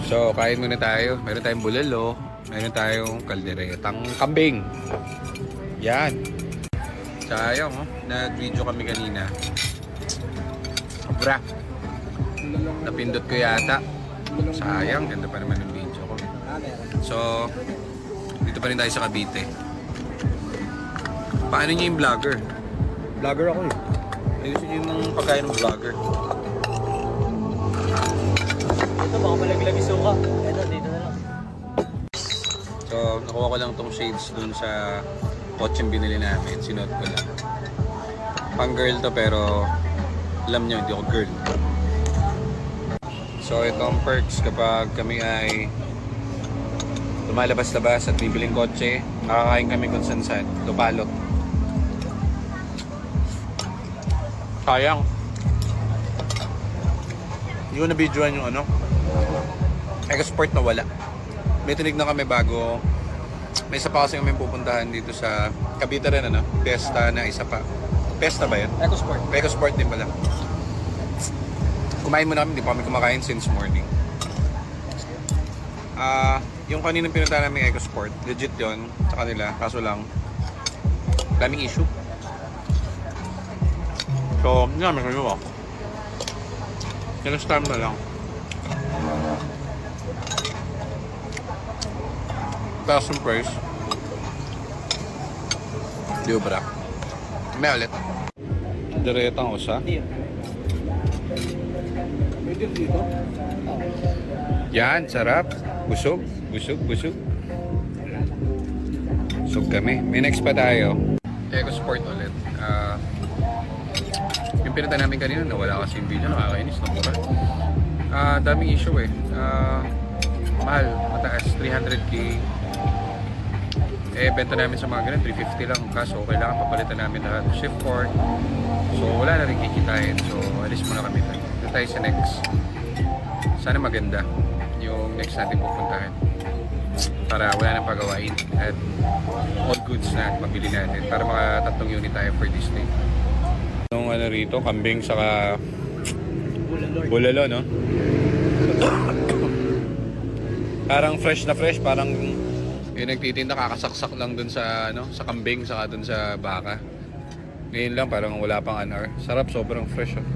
So, kain muna tayo. Meron tayong bulalo. Meron tayong kalderetang kambing. Yan. Sayang, oh. Nag-video kami kanina. Sobra. Napindot ko yata. Sayang, ganda pa naman yung video ko. So, dito pa rin tayo sa Cavite. Paano niyo yung vlogger? Vlogger ako eh. Ayusin niyo yung pagkain ng vlogger. Ito, baka malaglag yung suka. Ito, dito na lang. So, nakuha ko lang tong shades dun sa kotseng binili namin. Sinuot ko lang. Pang girl to pero alam nyo, hindi ako girl. So, itong perks kapag kami ay lumalabas-labas at bibiling kotse, makakain kami kung saan-saan. Lupalot. Sayang. Hindi ko na-videoan yung ano. Export na wala. May tinignan kami bago. May isa pa kasi kami pupuntahan dito sa Cavite rin, ano? Pesta na isa pa. Pesta ba yan? EcoSport. EcoSport din pala. Kumain muna kami, hindi pa kami kumakain since morning. Yung kaninang pinunta namin EcoSport, legit yon sa kanila, kaso lang daming issue. So, hindi namin kayo ako. Next time na lang. Taas yung price. Di ba bra? May ulit. Diretang usa. Hindi. Pwede dito? Yan, sarap. Busog, busog, busog. Busog kami. May next pa tayo. EcoSport ulit. Yung pinunta namin kanina, nawala kasi yung video. Nakakainis na mura. Daming issue eh. Mahal, mataas. 300k. Benta namin sa mga ganun, 350 lang. Kaso, kailangan papalitan namin lahat. Shift port. So, wala na rin kikitain. So, alis muna kami. Doon tayo sa next. Sana maganda yung next natin pupuntahan. Para wala nang pagawain. At all goods na mabili natin. Para maka 3 unit tayo for this day. Yung ano rito, kambing saka bulalo, no? Parang fresh na fresh. Parang yung nagtitinda kakasaksak lang dun sa ano, sa kambing saka dun sa baka. Ngayon lang parang wala pang an hour. Sarap, sobrang fresh. Oh.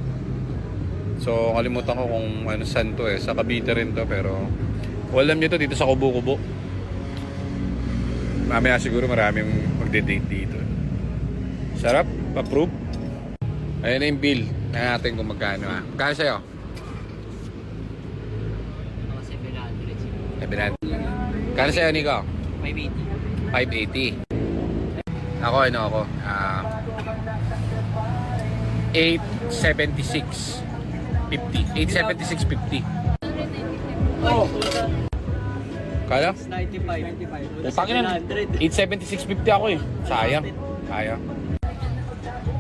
So kalimutan ko kung ano saan to eh. Sa Cavite rin to pero alam niyo to dito sa Kubo-Kubo. Mamaya siguro maraming magde-date dito. Sarap, approve. Ayun na yung bill. Tingnan natin kung magkano ha. Magkano sa'yo? Mga 700. 700. Kano sa'yo, Nico? 580. 580. Ako, ano ako? 876. 50. 876.50. Oh! Kala? 95. Putangin na. 876.50 ako eh. Sayang. Sayang.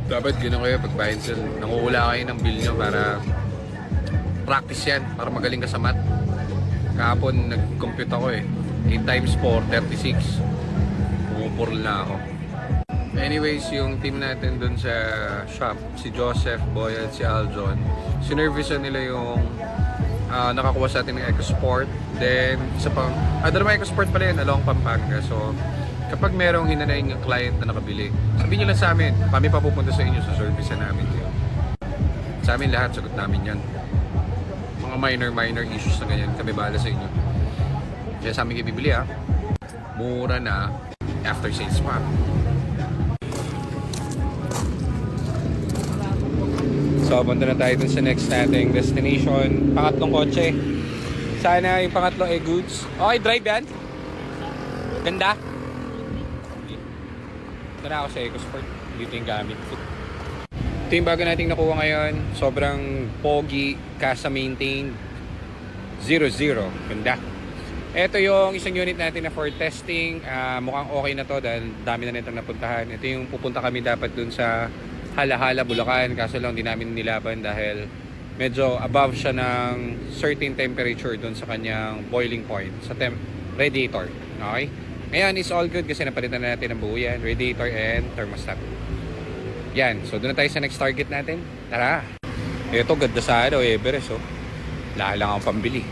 Dapat gano'n kayo pag buy and sell. Nangungula kayo ng bill nyo para practice yan. Para magaling ka sa math. Kahapon nag-compute ako eh. 8 times 4, 36. Pumupurl na ako. Anyways, yung team natin dun sa shop, si Joseph, Boy at si Aljon, sinervisan nila yung nakakuha sa atin ng EcoSport. Then, isa pang, naman EcoSport pala yun, along Pampanga. So, kapag merong hinanayin yung client na nakabili, sabihin nyo lang sa amin, kami papupunta sa inyo sa service na namin yun. Sa amin lahat, sagot namin yan. Mga minor issues na ganyan, kami bahala sa inyo. Kaya sa amin kayo bibili ha. Mura na, after sales pa. So, punta na tayo dun sa next nating destination. Pangatlong kotse. Sana yung pangatlong goods. Okay, drive yan. Ganda. Ito na ako sa EcoSport. Dito yung gamit ko. Ito yung bago nating nakuha ngayon. Sobrang pogi, casa maintained. 0-0. Ganda. Ito yung isang unit natin na for testing. Mukhang okay na to dahil dami na nitong napuntahan. Ito yung pupunta kami dapat dun sa Hala-Hala, Bulacan. Kaso lang di namin nilaban dahil medyo above siya ng certain temperature dun sa kanyang boiling point sa radiator. Okay? Ngayon is all good kasi napalitan na natin ang buo yan. Radiator and thermostat. Yan. So doon na tayo sa next target natin. Tara! Ito ganda sa ano, Everest. Oh. Lahat lang ang pambili.